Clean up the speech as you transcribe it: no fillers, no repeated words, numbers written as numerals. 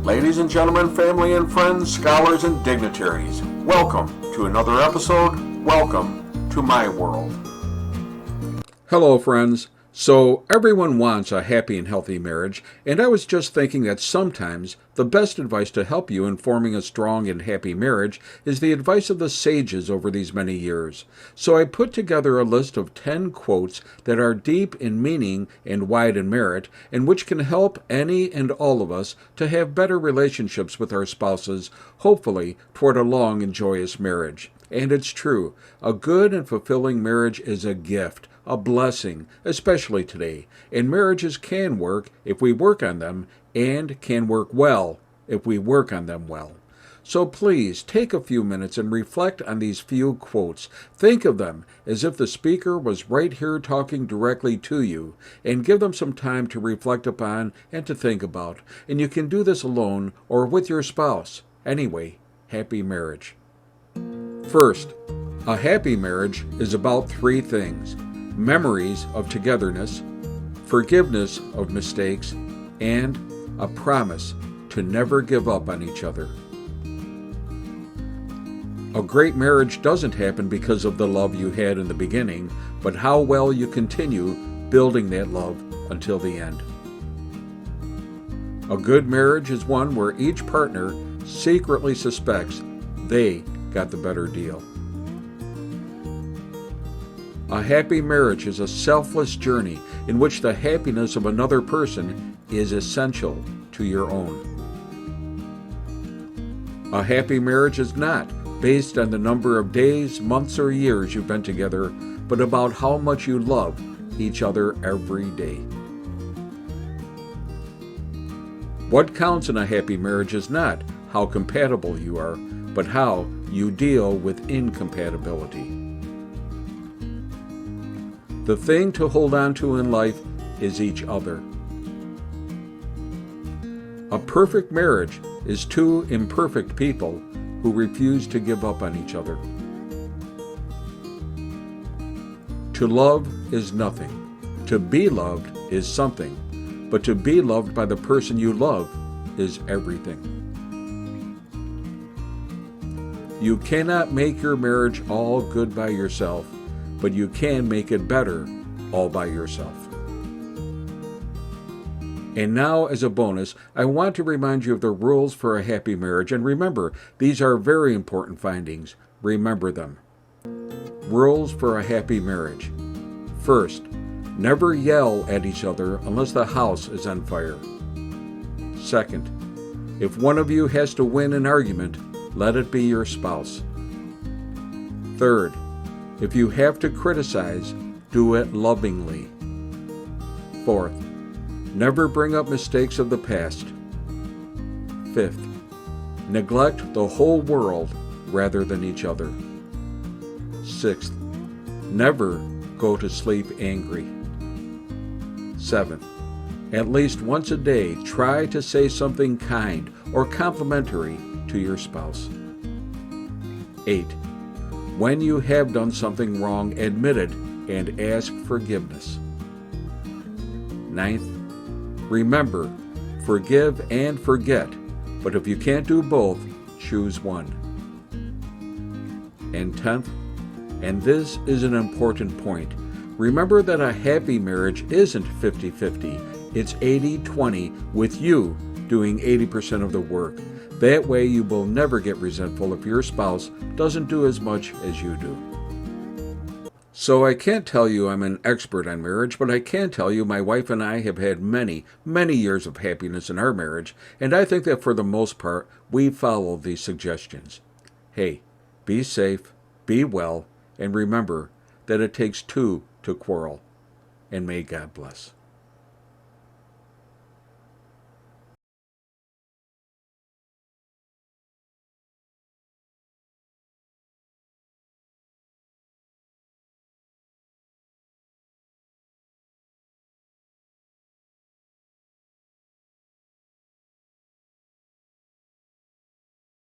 Ladies and gentlemen, family and friends, scholars and dignitaries, welcome to another episode. Welcome to my world. Hello, friends. So, everyone wants a happy and healthy marriage, and I was just thinking that sometimes the best advice to help you in forming a strong and happy marriage is the advice of the sages over these many years. So I put together a list of 10 quotes that are deep in meaning and wide in merit, and which can help any and all of us to have better relationships with our spouses, hopefully toward a long and joyous marriage. And it's true, a good and fulfilling marriage is a gift, a blessing, especially today. And marriages can work if we work on them, and can work well if we work on them well. So please take a few minutes and reflect on these few quotes. Think of them as if the speaker was right here talking directly to you, and give them some time to reflect upon and to think about. And you can do this alone or with your spouse. Anyway, happy marriage. First, a happy marriage is about 3 things: memories of togetherness, forgiveness of mistakes, and a promise to never give up on each other. A great marriage doesn't happen because of the love you had in the beginning, but how well you continue building that love until the end. A good marriage is one where each partner secretly suspects they got the better deal. A happy marriage is a selfless journey in which the happiness of another person is essential to your own. A happy marriage is not based on the number of days, months, or years you've been together, but about how much you love each other every day. What counts in a happy marriage is not how compatible you are, but how you deal with incompatibility. The thing to hold on to in life is each other. A perfect marriage is 2 imperfect people who refuse to give up on each other. To love is nothing. To be loved is something. But to be loved by the person you love is everything. You cannot make your marriage all good by yourself, but you can make it better all by yourself. And now, as a bonus, I want to remind you of the rules for a happy marriage. And remember, these are very important findings. Remember them. Rules for a happy marriage. First, never yell at each other unless the house is on fire. Second, if one of you has to win an argument, let it be your spouse. Third, if you have to criticize, do it lovingly. Fourth, never bring up mistakes of the past. Fifth, neglect the whole world rather than each other. Sixth, never go to sleep angry. Seventh, at least once a day, try to say something kind or complimentary to your spouse. 8. When you have done something wrong, admit it and ask forgiveness. 9th, remember, forgive and forget, but if you can't do both, choose one. And 10th, and this is an important point, remember that a happy marriage isn't 50-50, it's 80-20 with you doing 80% of the work. That way you will never get resentful if your spouse doesn't do as much as you do. So I can't tell you I'm an expert on marriage, but I can tell you my wife and I have had many, many years of happiness in our marriage, and I think that for the most part, we follow these suggestions. Hey, be safe, be well, and remember that it takes 2 to quarrel. And may God bless.